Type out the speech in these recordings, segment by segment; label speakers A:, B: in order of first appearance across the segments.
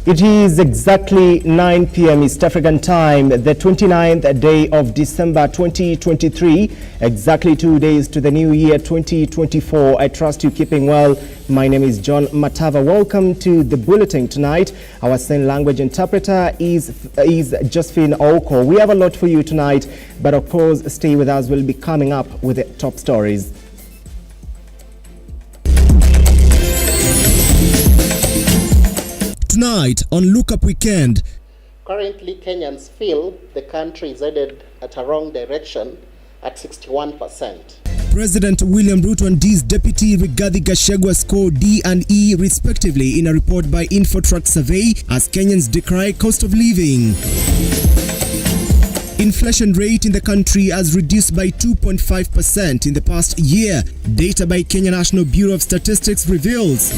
A: It is exactly 9 p.m. East African time, the 29th day of December 2023, exactly 2 days to the new year 2024. I trust you keeping well. My name is John Matava. Welcome to the bulletin tonight. Our sign language interpreter is Josephine Oko. We have a lot for you tonight, but of course, stay with us. We'll be coming up with the top stories.
B: Tonight on Lookup Weekend.
C: Currently, Kenyans feel the country is headed at a wrong direction at 61%.
B: President William RUTO and D's deputy Rigathi Gachagua scored D and E respectively in a report by Infotrack survey as Kenyans decry cost of living. Inflation rate in the country has reduced by 2.5% in the past year, data by Kenya National Bureau of Statistics reveals.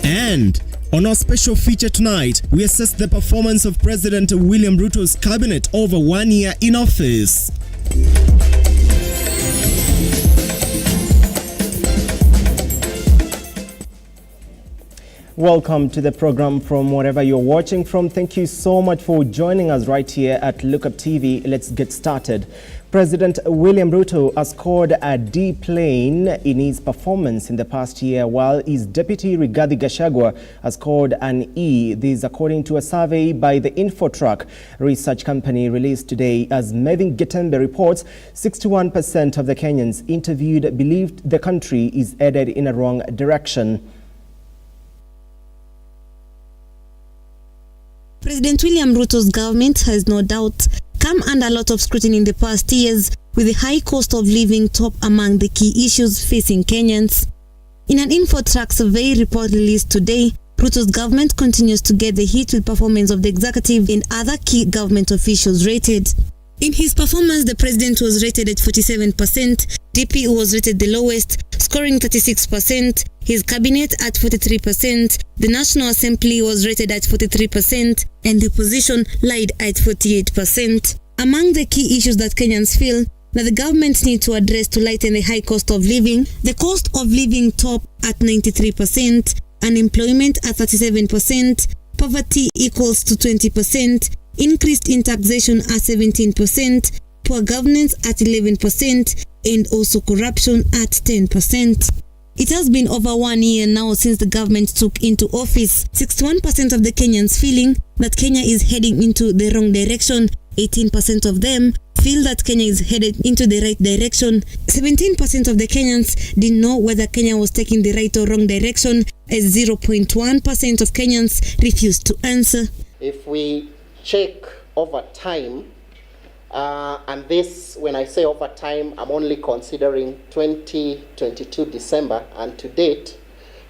B: And on our special feature tonight, we assess the performance of President William Ruto's cabinet over 1 year in office.
A: Welcome to the program from wherever you're watching from. Thank you so much for joining us right here at Lookuptv. Let's get started. President William Ruto has scored a D plane in his performance in the past year, while his deputy Rigathi Gachagua has scored an E. This according to a survey by the Infotrack research company released today. As Mevin Getembe reports, 61% of the Kenyans interviewed believed the country is headed in a wrong direction.
D: President William Ruto's government has no doubt come under a lot of scrutiny in the past years, with the high cost of living top among the key issues facing Kenyans. In an Infotrack survey report released today, Ruto's government continues to get the heat with performance of the executive and other key government officials rated. In his performance, the president was rated at 47%, DP was rated the lowest, scoring 36%, his cabinet at 43%, the National Assembly was rated at 43%, and the opposition lied at 48%. Among the key issues that Kenyans feel that the government needs to address to lighten the high cost of living, the cost of living top at 93%, unemployment at 37%, poverty equals to 20%, increased in taxation at 17%, poor governance at 11%, and also corruption at 10%. It has been over 1 year now since the government took into office. 61% of the Kenyans feeling that Kenya is heading into the wrong direction. 18% of them feel that Kenya is headed into the right direction. 17% of the Kenyans didn't know whether Kenya was taking the right or wrong direction, as 0.1% of Kenyans refused to answer.
C: If we check over time, and this, when I say over time, I'm only considering 2022 December and to date.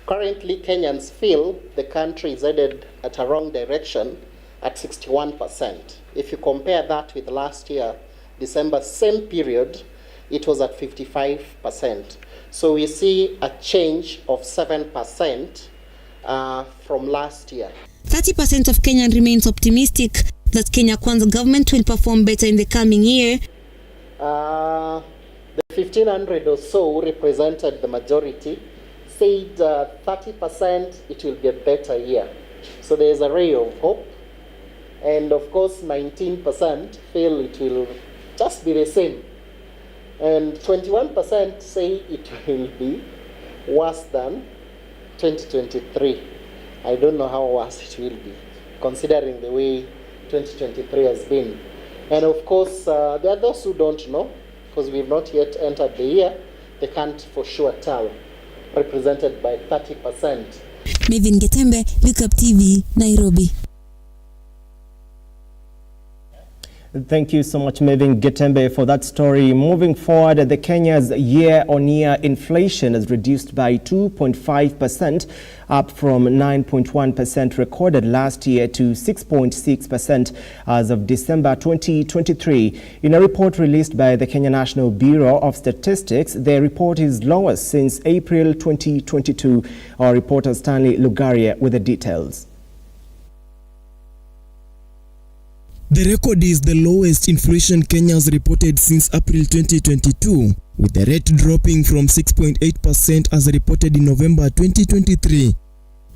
C: Currently, Kenyans feel the country is headed at a wrong direction at 61%. If you compare that with last year, December, same period, it was at 55%. So we see a change of 7% from last year.
D: 30% of Kenyans remains optimistic that Kenya Kwanza government will perform better in the coming year.
C: The 1,500 or so represented the majority, said 30% it will be a better year. So there is a ray of hope. And of course 19% feel it will just be the same. And 21% say it will be worse than 2023. I don't know how worse it will be, considering the way 2023 has been. And of course, there are those who don't know, because we've not yet entered the year. They can't for sure tell, represented by 30%.
D: Mevin Getembe, Lookuptv, Nairobi.
A: Thank you so much, Mevin Getembe, for that story. Moving forward, the Kenya's year-on-year inflation has reduced by 2.5%, up from 9.1% recorded last year to 6.6% as of December 2023. In a report released by the Kenya National Bureau of Statistics, the report is lowest since April 2022. Our reporter Stanley Lugaria with the details.
B: The record is the lowest inflation Kenya has reported since April 2022, with the rate dropping from 6.8% as reported in November 2023.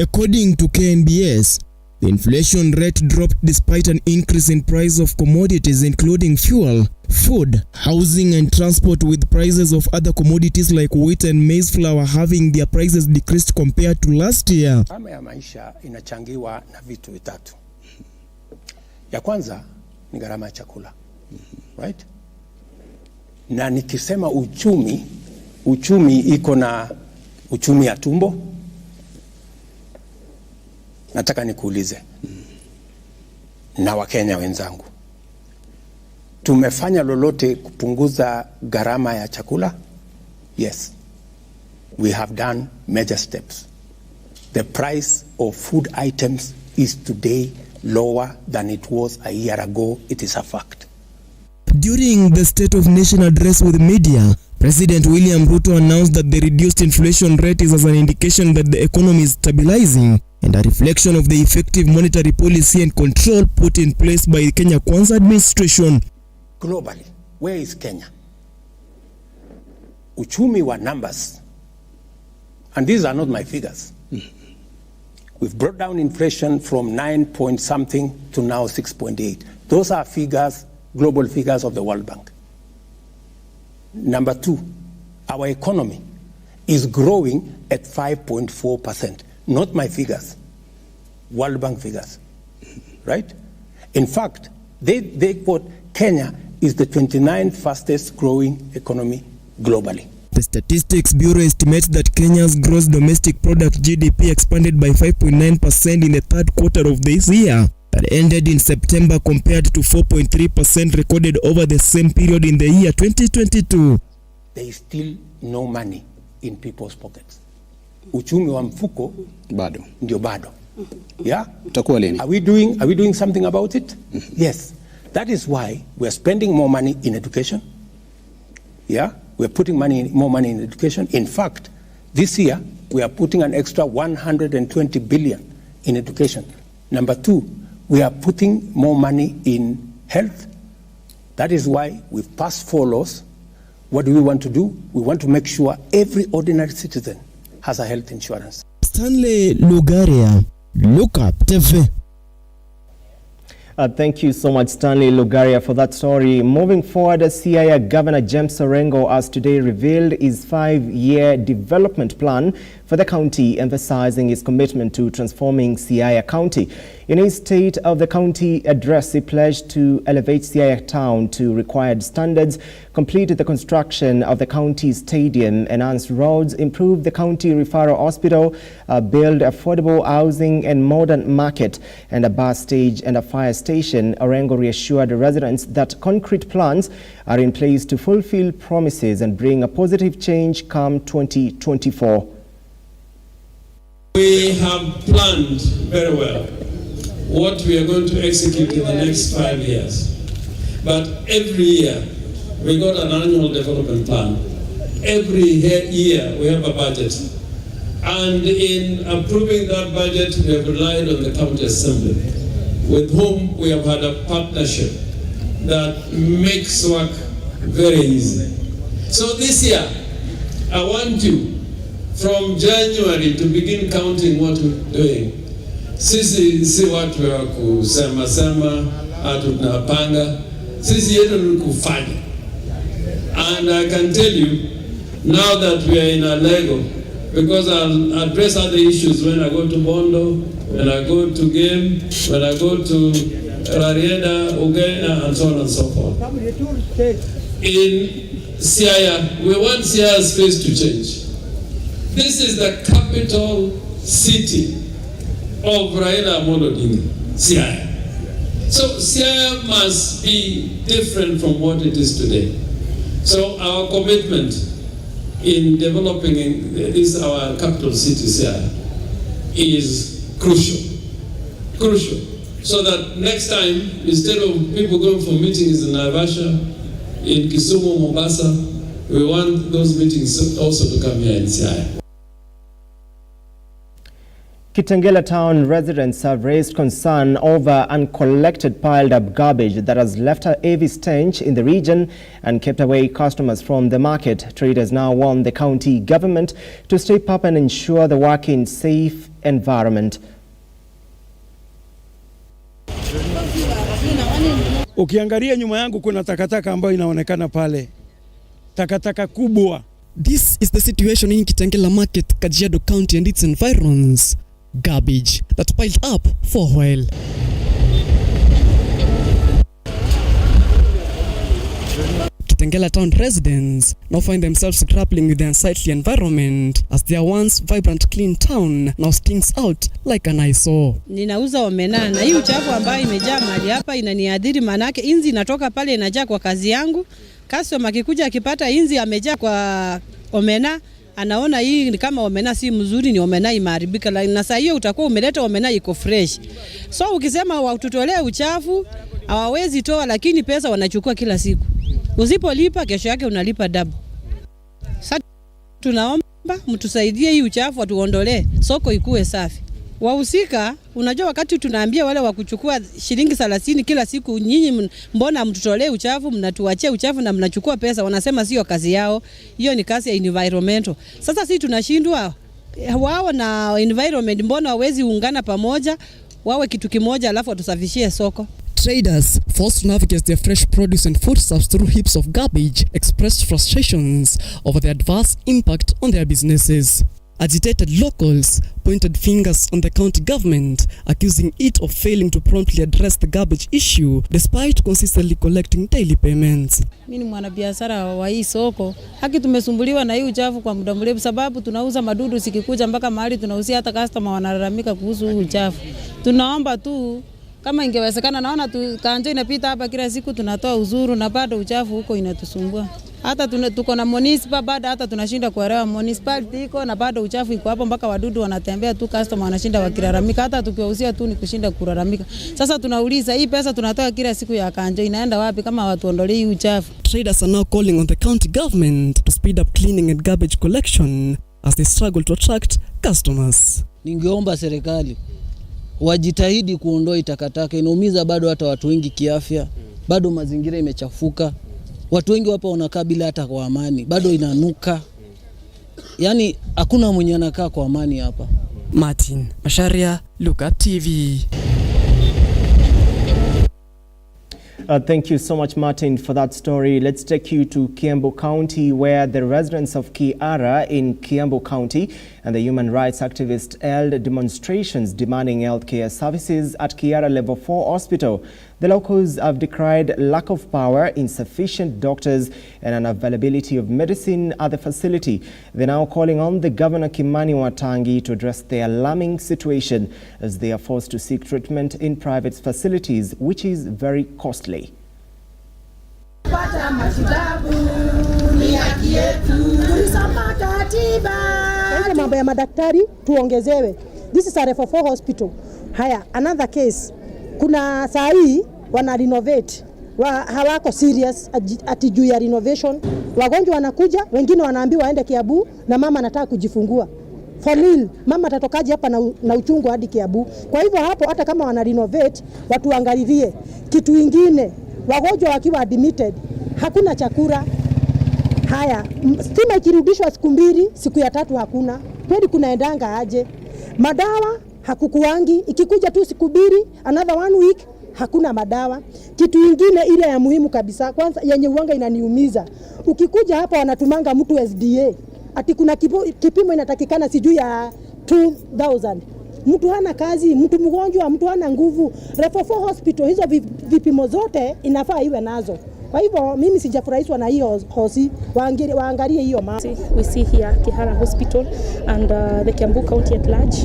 B: According to KNBS, the inflation rate dropped despite an increase in price of commodities including fuel, food, housing and transport, with prices of other commodities like wheat and maize flour having their prices decreased compared to last year.
E: Gharama ya maisha inachangiwa na vitu vitatu. Ya kwanza ni gharama ya chakula. Right? Na nikisema uchumi iko na uchumi ya tumbo. Nataka nikuulize na Wakenya wenzangu, tumefanya lolote kupunguza gharama ya chakula? Yes, we have done major steps. The price of food items is today lower than it was a year ago. It is a fact.
B: During the State of Nation address with media, President William Ruto announced that the reduced inflation rate is as an indication that the economy is stabilizing and a reflection of the effective monetary policy and control put in place by the Kenya Kwanza administration.
E: Globally, where is Kenya? Uchumi wa numbers. And these are not my figures. We've brought down inflation from 9 point something to now 6.8. Those are figures, global figures of the World Bank. Number two, our economy is growing at 5.4%. Not my figures, World Bank figures, right? In fact, they quote Kenya is the 29th fastest growing economy globally.
B: The Statistics Bureau estimates that Kenya's gross domestic product GDP expanded by 5.9% in the third quarter of this year that ended in September compared to 4.3% recorded over the same period in the year 2022.
E: There is still no money in people's pockets. Uchumi wa mfuko
F: bado
E: ndio bado. Yeah?
F: Utakuwa lini?
E: Are we doing something about it? Yes. That is why we are spending more money in education. Yeah? We are putting more money in education. In fact, this year we are putting an extra 120 billion in education. Number two, we are putting more money in health. That is why we've passed 4 laws. What do we want to do? We want to make sure every ordinary citizen has a health insurance.
B: Stanley Lugaria, Lookuptv.
A: Thank you so much, Stanley Lugaria, for that story. Moving forward, Siaya Governor James Orengo has today revealed his 5-year development plan for the county, emphasizing his commitment to transforming Siaya County. In his State of the County address, he pledged to elevate Siaya Town to required standards, complete the construction of the county stadium, enhance roads, improve the county referral hospital, build affordable housing and modern market, and a bus stage and a fire station. Orengo reassured residents that concrete plans are in place to fulfill promises and bring a positive change come 2024.
G: We have planned very well what we are going to execute in the next 5 years. But every year, we got an annual development plan. Every year, we have a budget. And in approving that budget, we have relied on the county assembly, with whom we have had a partnership that makes work very easy. So this year, I want you, from January, to begin counting what we're doing. Sisi si watu wa kusema atu tunapanga. Sisi yetu ni kufanya. And I can tell you, now that we are in a Lego, because I'll address other issues when I go to Bondo, when I go to Game, when I go to Rarieda, Uganda, and so on and so forth. In Siaya, we want Siaya's face to change. This is the capital city of Raila Amolo Odinga, Siaya. So Siaya must be different from what it is today. So our commitment in developing this our capital city, Siaya, is crucial. So that next time, instead of people going for meetings in Naivasha, in Kisumu, Mombasa, we want those meetings also to come here in Siaya.
A: Kitengela town residents have raised concern over uncollected piled-up garbage that has left a heavy stench in the region and kept away customers from the market. Traders now want the county government to step up and ensure the work in safe environment.
F: Ukiangalia nyuma yangu kuna takataka ambayo inaonekana pale. Takataka kubwa.
B: This is the situation in Kitengela Market, Kajiado County and its environs. Garbage that piled up for a while. Kitengela town residents now find themselves grappling with the unsightly environment as their once vibrant clean town now stinks out like an eyesore.
H: Ninauza omena na hii uchafu ambayo imejaa mahali hapa inaniadhiri, manake inzi inatoka pale inajaa kwa kazi yangu. Customer akikuja akipata inzi amejaa kwa omena, anaona hii ni kama omena si mzuri, ni omena imeharibika, na saa hiyo utakuwa umeleta omena iko fresh. So ukisema watutolee uchafu hawawezi toa, lakini pesa wanachukua kila siku. Usipolipa kesho yake unalipa double. Sasa tunaomba mtusaidie hii uchafu atuondolee, soko ikuwe safi. Wahusika, unajua wakati tunaambia wale wa kuchukua shilingi 30 kila siku, nyinyi mbona mtutolee uchafu, mnatuachia uchafu na mnachukua pesa, wanasema sio kazi yao, hiyo ni kazi ya environmental. Sasa sisi tunashindwa, wao na environment mbona hawezi ungana pamoja, wawe kitu kimoja alafu watusafishie soko.
B: Traders, forced to navigate their fresh produce and foodstuffs through heaps of garbage, expressed frustrations over the adverse impact on their businesses. Agitated locals pointed fingers on the county government, accusing it of failing to promptly address the garbage issue despite consistently collecting daily payments.
H: Mimi ni mwanabiashara wa hii soko. Haki tumesumbuliwa na hii uchafu kwa muda mrefu, sababu tunauza madudu, sikikuja mpaka mahali tunausia hata customer wanalalamika kuhusu uchafu. Tunaomba tu kama ingewezekana, naona kanjo inapita hapa kila siku, tunatoa uzuru na bado uchafu huko inatusumbua. Hata tuko na municipal bado hata tunashinda kuelewa municipality iko na bado uchafu iko hapo, mpaka wadudu wanatembea tu, customer wanashinda wakilalamika, hata tukiwauzia tu ni kushinda kulalamika. Sasa tunauliza hii pesa tunatoa kila siku ya kanjo inaenda wapi kama watu ondolee uchafu?
B: Traders are now calling on the county government to speed up cleaning and garbage collection as they struggle to attract customers.
I: Ningeomba serikali wajitahidi kuondoa takataka, inaumiza bado hata watu wengi kiafya, bado mazingira imechafuka. Watu wengi hapa wanakaa bila hata kwa amani, bado inanuka. Yaani hakuna mwenye anakaa kwa amani hapa.
B: Martin Masharia, Lookuptv.
A: Thank you so much, Martin, for that story. Let's take you to Kiambu County, where the residents of Kiara in Kiambu County and the human rights activists held demonstrations demanding healthcare services at Kiara Level 4 Hospital. The locals have decried lack of power, insufficient doctors, and unavailability of medicine at the facility. They're now calling on the Governor Kimani Wamatangi to address the alarming situation as they are forced to seek treatment in private facilities, which is very costly.
J: Mambo ya madaktari tuongezewe. This is a Level 4 hospital. Haya, another case. Kuna saa hii wana renovate, hawako serious ati juu ya renovation. Wagonjwa wanakuja, wengine wanaambiwa waende Kiambu na mama anataka kujifungua. For real, mama atatokaje hapa na uchungu hadi Kiambu? Kwa hivyo hapo hata kama wana renovate, watu angalilie. Kitu kingine, wagonjwa wakiwa admitted, hakuna chakula. Haya, stima ikirudishwa siku 2, siku ya 3 hakuna. Kweli kunaendanga aje? Madawa hakukuangi, ikikuja tu siku 2, another 1 week hakuna madawa. Kitu kingine ile ya muhimu kabisa, kwanza yenye uanga inaniumiza. Ukikuja hapa wanatumanga mtu SDA. Ati kuna kipimo inatakikana sijui ya 2000. Mtu hana kazi, mtu mgonjwa, mtu hana nguvu. Level 4 hospital hizo vipimo zote inafaa iwe nazo. Kwa hivyo mimi sijafurahishwa na hiyo hosi, waangalie hiyo mama.
K: We see here Kihara Hospital and the Kiambu County at large.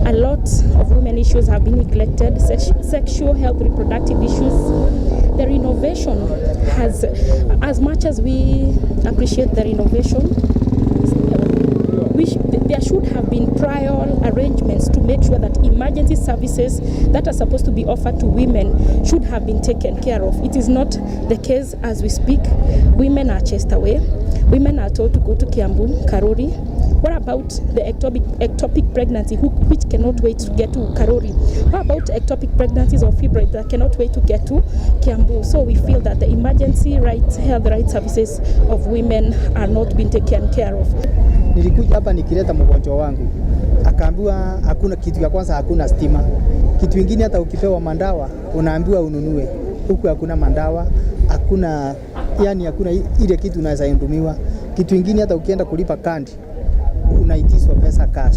K: A lot of women issues have been neglected, sexual health, reproductive issues. The renovation has, as much as we appreciate the renovation, there should have been prior arrangements to make sure that emergency services that are supposed to be offered to women should have been taken care of. It is not the case as we speak. Women are chased away. Women are told to go to Kiambu, Karuri, What about the ectopic pregnancy which cannot wait to get to Karori? What about ectopic pregnancies or fibroids that cannot wait to get to Kiambu? So we feel that the emergency rights, health rights services of women are not being taken care of.
L: Nilikuja hapa nikileta mgonjwa wangu, akaambiwa hakuna kitu ya kwanza, hakuna stima. Kitu kingine hata ukipewa mandawa unaambiwa ununue. Huku hakuna mandawa, hakuna ile kitu unaweza endumiwa. Kitu kingine hata ukienda kulipa kandi unaitiswa pesa cash.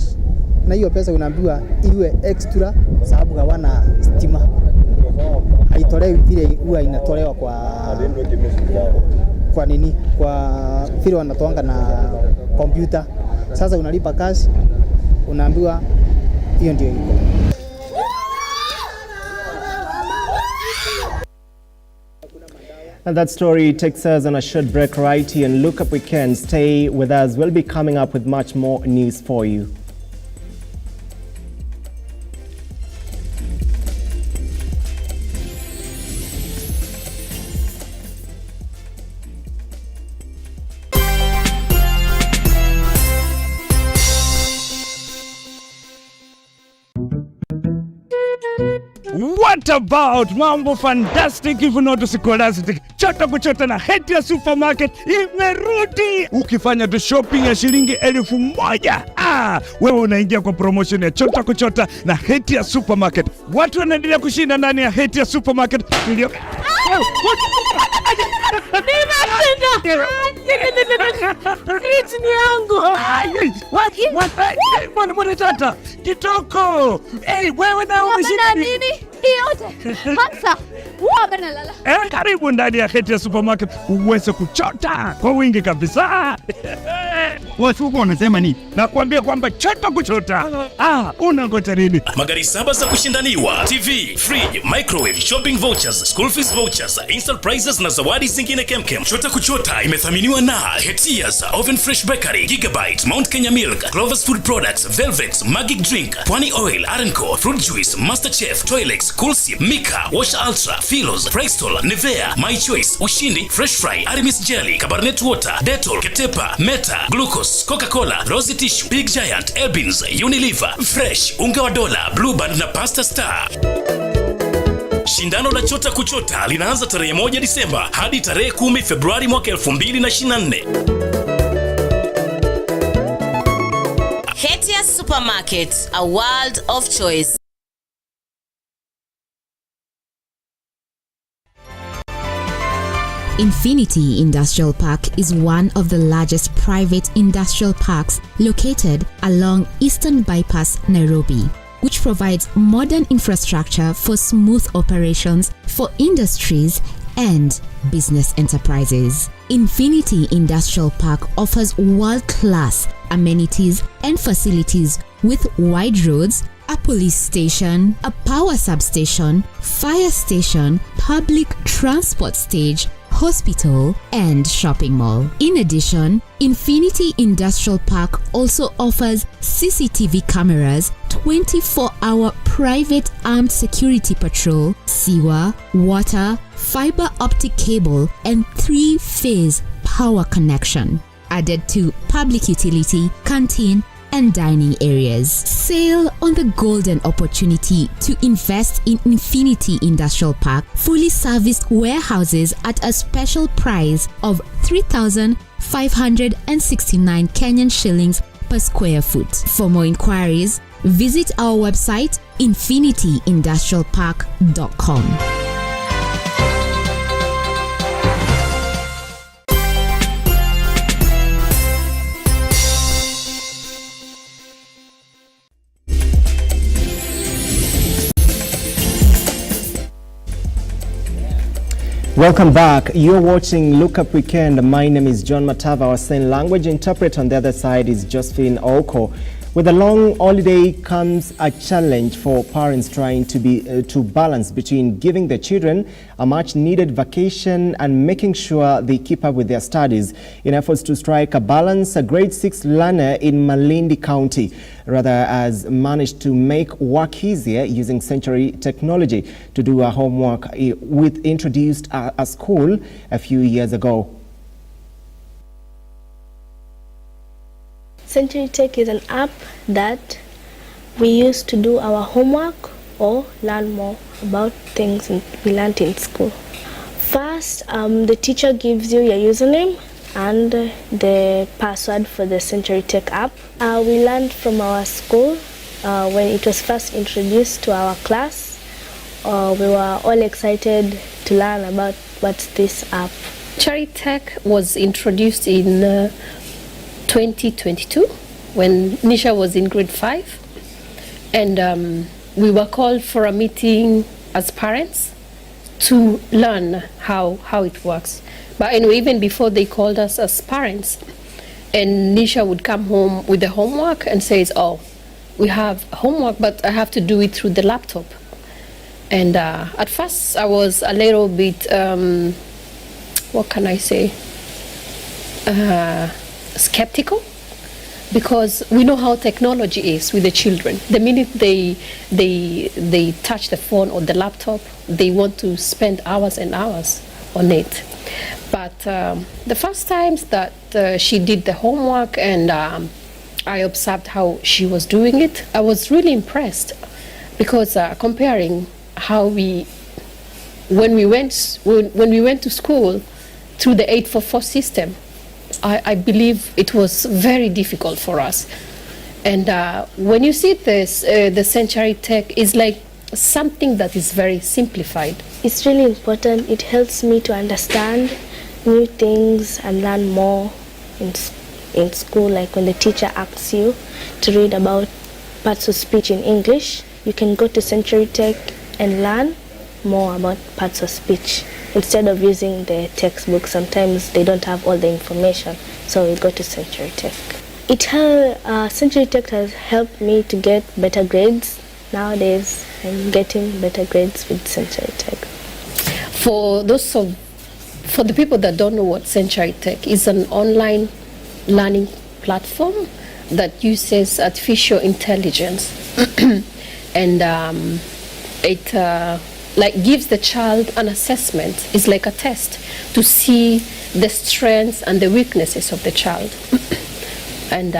L: Na hiyo pesa unaambiwa iwe extra sababu hawana stima. Haitolewi vile huwa inatolewa kwa nini? Kwa vile wanatoanga na kompyuta. Sasa unalipa cash, unaambiwa hiyo ndio iko.
A: And that story takes us on a short break right here and Look Up Weekend. Stay with us. We'll be coming up with much more news for you.
F: What about mambo fantastic if not scholastic? Chota kuchota na Hetia Supermarket imerudi. Ukifanya tu shopping ya shilingi 1,000, wewe unaingia kwa promotion ya chota kuchota na Hetia Supermarket. Watu wanaendelea kushinda ndani ya Hetia Supermarket. Mwana tata kitoko. Wewe na umeshinda nini? Karibu ndani ya Hetia Supermarket uweze kuchota kwa wingi kabisa. Watu wanasema nini? Nakwambia kwamba chota kuchota. Unangoja nini?
M: Magari 7 za kushindaniwa, TV, fridge, microwave, shopping vouchers, school fees vouchers, instant prizes na zawadi zingine kemkem. Chota kuchota imethaminiwa na Hetia's Oven Fresh Bakery, Gigabyte, Mount Kenya Milk, Clover's Food Products, Velvet, Magic Drink, Pwani Oil, Arenco, Fruit Juice, Masterchef, Toilex, Coolsip, Mika, Wash Ultra, Philos, Bristol, Nivea, My Choice, Ushindi, Fresh Fry, Arimis Jelly, Cabernet Water, Dettol, Ketepa, Meta, Glucose, Coca-Cola, Rosy Tissue, Big Giant, Elbins, Unilever, Fresh, Unga wa Dola, Blue Band na Pasta Star. Shindano la chota kuchota linaanza tarehe 1 Disemba hadi tarehe 10 Februari mwaka 2024.
N: Hetia Supermarket, a world of choice.
O: Infinity Industrial Park is one of the largest private industrial parks located along Eastern Bypass, Nairobi, which provides modern infrastructure for smooth operations for industries and business enterprises. Infinity Industrial Park offers world-class amenities and facilities with wide roads, a police station, a power substation, fire station, public transport stage, hospital, and shopping mall. In addition, Infinity Industrial Park also offers CCTV cameras, 24-hour private armed security patrol, sewer, water, fiber optic cable, and 3-phase power connection, added to public utility, canteen, and dining areas. Sail on the golden opportunity to invest in Infinity Industrial Park fully serviced warehouses at a special price of 3,569 Kenyan shillings per square foot. For more inquiries, visit our website infinityindustrialpark.com.
A: Welcome back. You're watching Look Up Weekend. My name is John Matava. Our sign language interpreter on the other side is Josephine Oko. With a long holiday comes a challenge for parents trying to balance between giving their children a much-needed vacation and making sure they keep up with their studies. In efforts to strike a balance, a grade 6 learner in Malindi County has managed to make work easier using Century technology to do her homework with introduced a school a few years ago.
P: Century Tech is an app that we use to do our homework or learn more about things we learned in school. First, the teacher gives you your username and the password for the Century Tech app. We learned from our school when it was first introduced to our class. We were all excited to learn about what's this app.
Q: Century Tech was introduced in 2022 when Nisha was in grade 5, and we were called for a meeting as parents to learn how it works. But anyway, even before they called us as parents, and Nisha would come home with the homework and says, oh, we have homework, but I have to do it through the laptop. And at first I was a little bit, what can I say, skeptical, because we know how technology is with the children. The minute they touch the phone or the laptop, they want to spend hours and hours on it. But the first times that she did the homework and I observed how she was doing it, I was really impressed, because comparing how when we went to school through the 844 system, I believe it was very difficult for us. And when you see this, the Century Tech is like something that is very simplified.
P: It's really important. It helps me to understand new things and learn more in school. Like when the teacher asks you to read about parts of speech in English, you can go to Century Tech and learn more about parts of speech. Instead of using the textbook, sometimes they don't have all the information, so we go to Century Tech. Century Tech has helped me to get better grades. Nowadays, I'm getting better grades with Century Tech.
Q: For the people that don't know what Century Tech is, an online learning platform that uses artificial intelligence, and it gives the child an assessment. It's like a test to see the strengths and the weaknesses of the child. And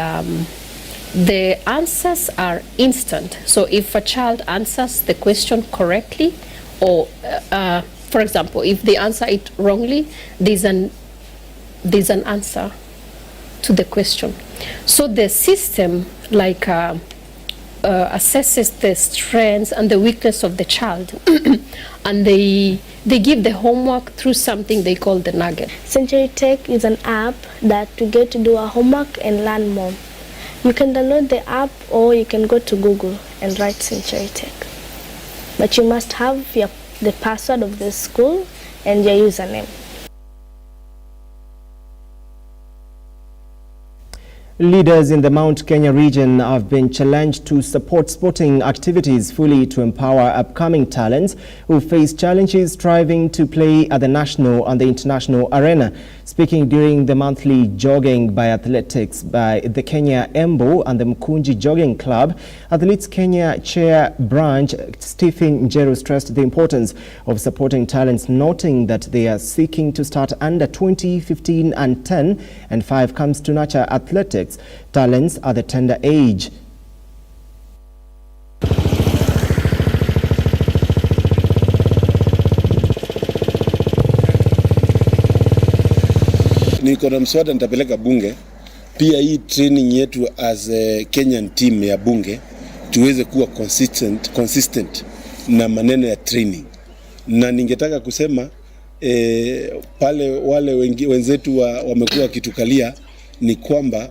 Q: the answers are instant. So if a child answers the question correctly, or for example, if they answer it wrongly, there's an answer to the question. So the system assesses the strengths and the weakness of the child, and they give the homework through something they call the nugget.
P: Century Tech is an app that we get to do our homework and learn more. You can download the app or you can go to Google and write Century Tech. But you must have the password of the school and your username.
A: Leaders in the Mount Kenya region have been challenged to support sporting activities fully to empower upcoming talents who face challenges striving to play at the national and the international arena. Speaking during the monthly jogging by athletics by the Kenya Embu and the Mkunji Jogging Club, Athletes Kenya Chair Branch Stephen Njeru stressed the importance of supporting talents, noting that they are seeking to start under 20, 15 and 10, and 5 comes to nurture athletics talents at the tender age.
R: Niko na mswada nitapeleka bunge pia hii training yetu as a Kenyan team ya bunge tuweze kuwa consistent na maneno ya training, na ningetaka kusema pale wale wenzetu wamekuwa wakitukalia ni kwamba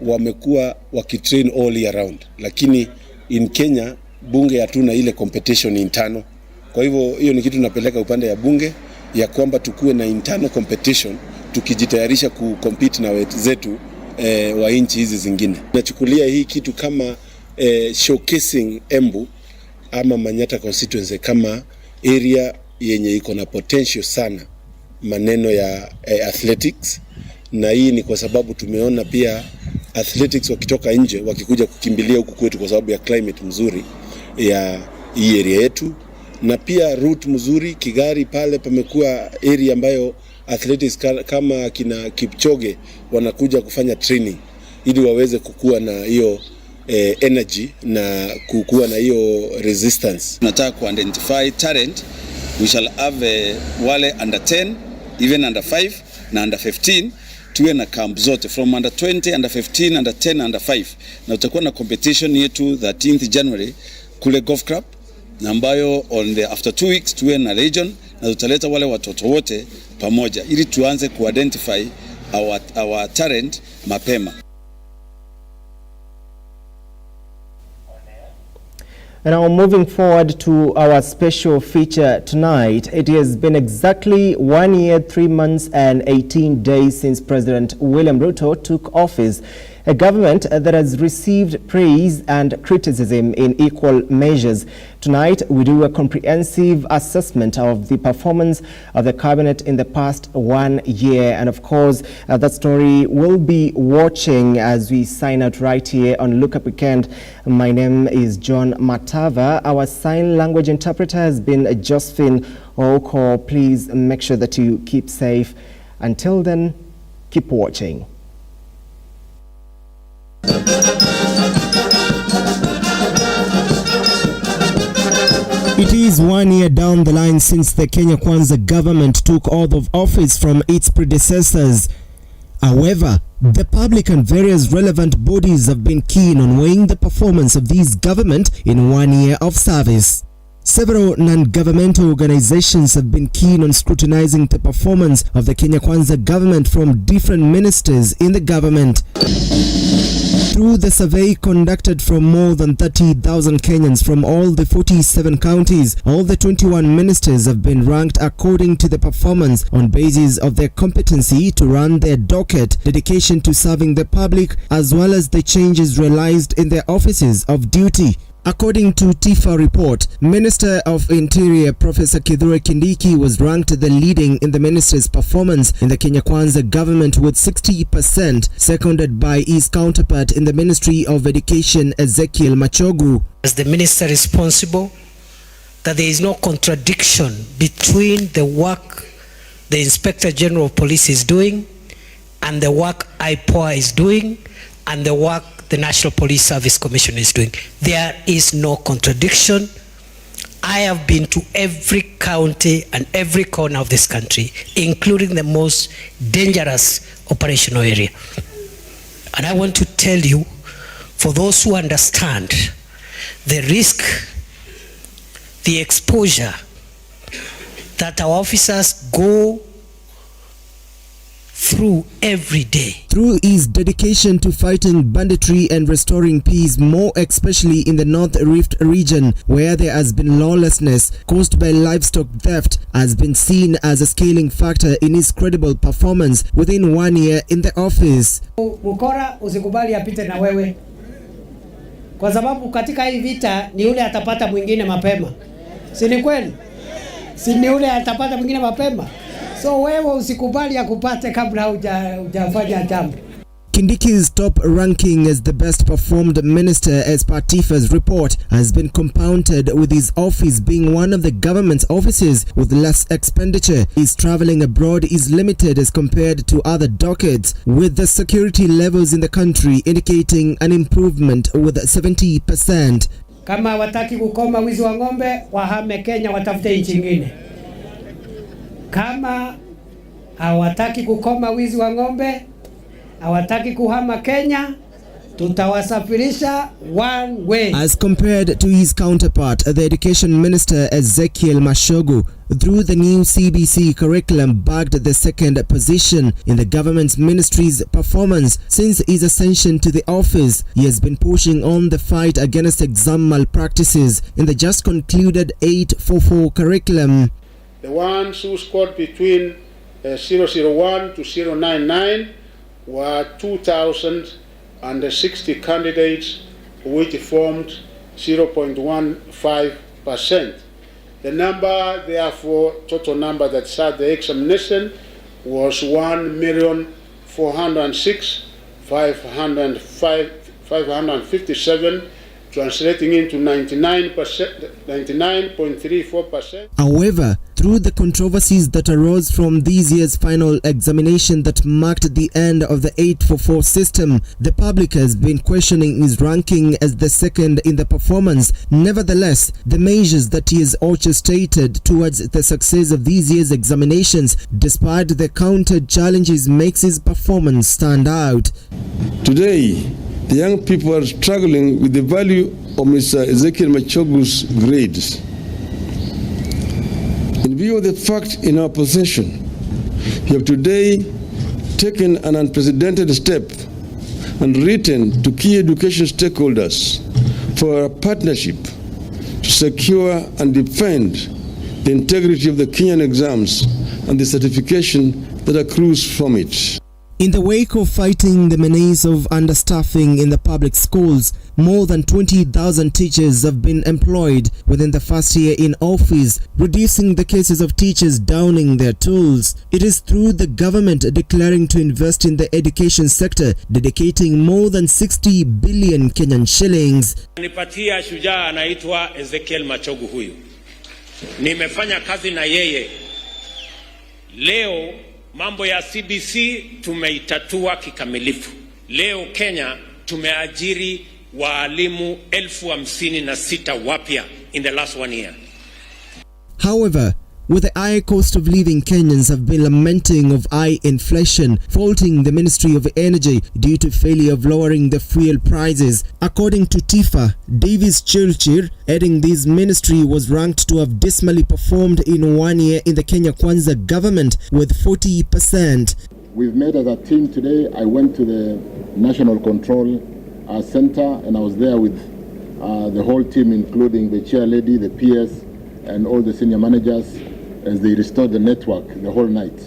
R: wamekuwa wakitrain all year round, lakini in Kenya bunge hatuna ile competition internal. Kwa hivyo hiyo ni kitu napeleka upande ya bunge ya kwamba tukue na internal competition tukijitayarisha kucompete na wenzetu wa nchi hizi zingine. Nachukulia hii kitu kama showcasing Embu ama Manyata constituency kama area yenye iko na potential sana maneno ya athletics, na hii ni kwa sababu tumeona pia athletics wakitoka nje wakikuja kukimbilia huku kwetu kwa sababu ya climate mzuri ya hii area yetu, na pia route mzuri Kigari pale pamekuwa area ambayo athletics kama kina Kipchoge wanakuja kufanya training. ili waweze kukua na hiyo energy na kukua na hiyo resistance.
S: Tunataka ku-identify talent. We shall have wale under 10, even under 5 na under 15. Tuwe na camp zote from under 20, under 15, under 10, under 5. Na tutakuwa na competition yetu 13th January kule golf club, na ambayo after 2 weeks tuwe na region, na tutaleta wale watoto wote pamoja ili tuanze ku-identify our talent mapema.
A: Now, moving forward to our special feature tonight, it has been exactly 1 year, 3 months and 18 days since President William Ruto took office, a government that has received praise and criticism in equal measures. Tonight, we do a comprehensive assessment of the performance of the cabinet in the past 1 year. And of course, that story will be watching as we sign out right here on Look Up Weekend. My name is John Matava. Our sign language interpreter has been Josephine Oko. Please make sure that you keep safe. Until then, keep watching.
B: It is 1 year down the line since the Kenya Kwanza government took oath of office from its predecessors. However, the public and various relevant bodies have been keen on weighing the performance of this government in 1 year of service. Several non-governmental organizations have been keen on scrutinizing the performance of the Kenya Kwanza government from different ministers in the government. Through the survey conducted from more than 30,000 Kenyans from all the 47 counties, all the 21 ministers have been ranked according to the performance on basis of their competency to run their docket, dedication to serving the public, as well as the changes realized in their offices of duty. According to TIFA report, Minister of Interior Professor Kithure Kindiki was ranked the leading in the minister's performance in the Kenya Kwanza government with 60%, seconded by his counterpart in the Ministry of Education Ezekiel Machogu.
T: As the minister responsible, that there is no contradiction between the work the Inspector General of Police is doing and the work IPOA is doing and the work the National Police Service Commission is doing. There is no contradiction. I have been to every county and every corner of this country, including the most dangerous operational area. And I want to tell you, for those who understand the risk, the exposure that our officers go through every day.
B: Through his dedication to fighting banditry and restoring peace, more especially in the North Rift region, where there has been lawlessness caused by livestock theft, has been seen as a scaling factor in his credible performance within 1 year in the office.
U: Mukora usikubali apite na wewe, kwa sababu katika hii vita ni yule atapata mwingine mapema, si ni kweli? Si ni yule atapata mwingine mapema? So wewe usikubali akupate kabla hujafanya jambo.
B: Kindiki's top ranking as the best performed minister as per TIFA's report has been compounded with his office being one of the government's offices with less expenditure. His traveling abroad is limited as compared to other dockets, with the security levels in the country indicating an improvement with 70%.
U: Kama wataki kukoma wizi wa ng'ombe, wahame Kenya watafute nchi nyingine. Kama hawataki kukoma wizi wa ng'ombe, hawataki kuhama Kenya, tutawasafirisha one way.
B: As compared to his counterpart, the Education Minister Ezekiel Machogu, through the new CBC curriculum, bagged the second position in the government's ministry's performance. Since his ascension to the office, he has been pushing on the fight against exam malpractices in the just concluded 844 curriculum.
V: The ones who scored between 001 to 099 were 2,060 candidates, which formed 0.15%. The number, therefore, total number that sat the examination was 1,406,557, translating into 99.34%.
B: However, through the controversies that arose from this year's final examination that marked the end of the 844 system, the public has been questioning his ranking as the second in the performance. Nevertheless, the measures that he has orchestrated towards the success of this year's examinations, despite the counted challenges, makes his performance stand out.
C: Today, the young people are struggling with the value of Mr. Ezekiel Machogu's grades. In view of the fact in our possession, we have today taken an unprecedented step and written to key education stakeholders for a partnership to secure and defend the integrity of the Kenyan exams and the certification that accrues from it.
B: In the wake of fighting the menace of understaffing in the public schools, more than 20,000 teachers have been employed within the first year in office, reducing the cases of teachers downing their tools. It is through the government declaring to invest in the education sector, dedicating more than 60 billion Kenyan shillings.
D: Nipatia shujaa anaitwa Ezekiel Machogu huyu. Nimefanya kazi na yeye. Leo mambo ya CBC tumeitatua kikamilifu. Leo Kenya tumeajiri walimu 56,000 wapya in the last 1 year.
B: However, with the high cost of living, Kenyans have been lamenting of high inflation, faulting the Ministry of Energy due to failure of lowering the fuel prices. According to Tifa, Davis Chirchir, heading this ministry, was ranked to have dismally performed in 1 year in the Kenya Kwanza government with 40%.
W: We've made as a team today. I went to the National Control Center and I was there with the whole team, including the chair lady, the PS, and all the senior managers, as they restored the network the whole night.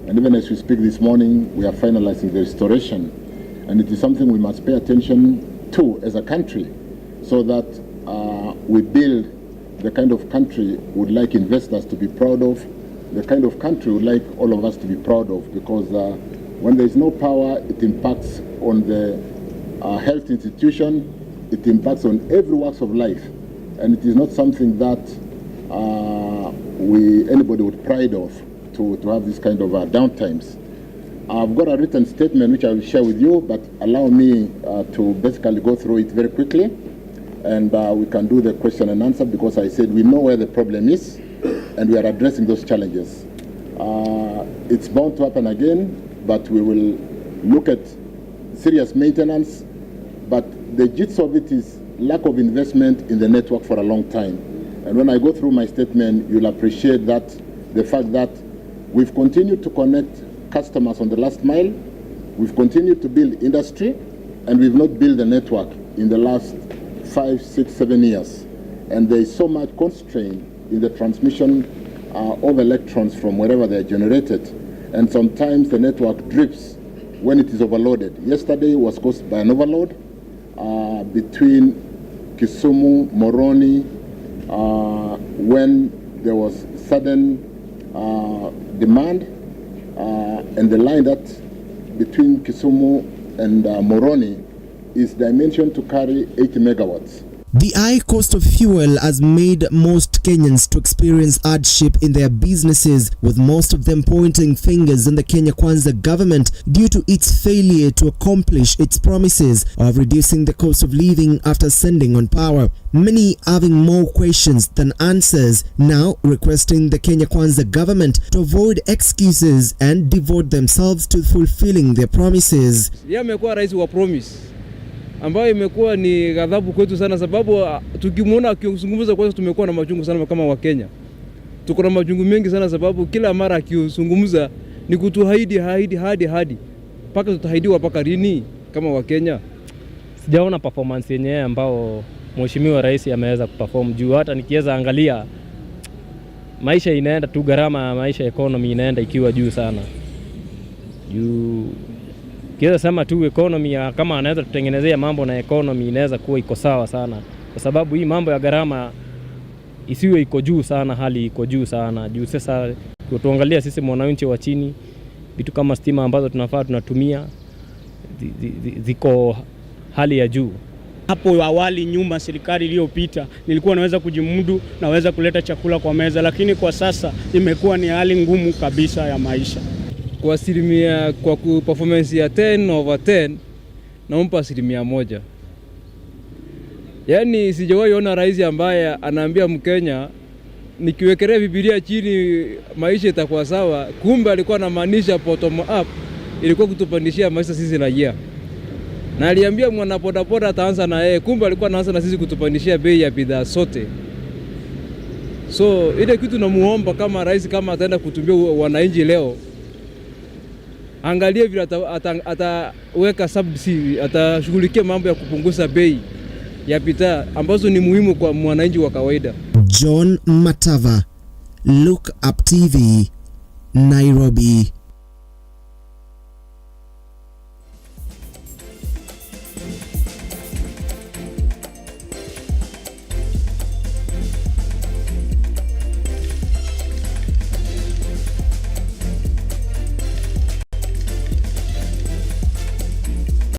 W: And even as we speak this morning, we are finalizing the restoration. And it is something we must pay attention to as a country, so that we build the kind of country we would like investors to be proud of, the kind of country we would like all of us to be proud of, because when there is no power, it impacts on the health institution, it impacts on every walks of life. And it is not something that anybody would pride of to have this kind of downtimes. I've got a written statement which I will share with you, but allow me to basically go through it very quickly, and we can do the question and answer, because I said we know where the problem is and we are addressing those challenges. It's bound to happen again, but we will look at serious maintenance, but the gist of it is lack of investment in the network for a long time. And when I go through my statement, you'll appreciate that the fact that we've continued to connect customers on the last mile, we've continued to build industry, and we've not built a network in the last 5, 6, 7 years. And there is so much constraint in the transmission of electrons from wherever they are generated. And sometimes the network drips when it is overloaded. Yesterday was caused by an overload between Kisumu, Moroni, when there was sudden demand, and the line that between Kisumu and Moroni is dimensioned to carry 80 megawatts.
B: The high cost of fuel has made most Kenyans to experience hardship in their businesses, with most of them pointing fingers in the Kenya Kwanza government due to its failure to accomplish its promises of reducing the cost of living after sending on power. Many having more questions than answers, now requesting the Kenya Kwanza government to avoid excuses and devote themselves to fulfilling their promises.
X: Amekuwa rais wa promise, ambayo imekuwa ni ghadhabu kwetu sana, sababu tukimwona akizungumza kwanza tumekuwa na machungu sana kama wa Kenya. Tuko na machungu mengi sana, sababu kila mara akizungumza ni kutuahidi hadi paka tutahaidiwa paka lini kama wa Kenya.
Y: Sijaona performance yenyewe ambao mheshimiwa rais ameweza kuperform juu. Hata nikiweza angalia maisha inaenda tu, gharama ya maisha, economy inaenda ikiwa juu sana. Juu kiweza sema tu economy, kama anaweza tutengenezea mambo na economy inaweza kuwa iko sawa sana, kwa sababu hii mambo ya gharama isiwe iko juu sana, hali iko juu sana. Juu sasa tuangalia sisi mwananchi wa chini, vitu kama stima ambazo tunafaa tunatumia ziko hali ya juu.
E: Hapo awali nyuma serikali iliyopita nilikuwa naweza kujimudu, naweza kuleta chakula kwa meza, lakini kwa sasa imekuwa ni hali ngumu kabisa ya maisha.
X: Kwa asilimia, kwa performance ya 10/10 naompa 1%. Yaani sijawahi ona rais ambaye anaambia Mkenya nikiwekelea Biblia chini maisha itakuwa sawa. Kumbe alikuwa anamaanisha bottom up, ilikuwa kutupandishia maisha sisi raia. Na aliambia mwana bodaboda ataanza na yeye, kumbe alikuwa anaanza na sisi kutupandishia bei ya bidhaa sote. So ile kitu namuomba kama rais, kama ataenda kutumbia wananchi leo, angalie vile ataweka subsidy, atashughulikia mambo ya kupunguza bei ya bidhaa ambazo ni muhimu kwa mwananchi wa kawaida.
B: John Matava, Lookuptv, Nairobi.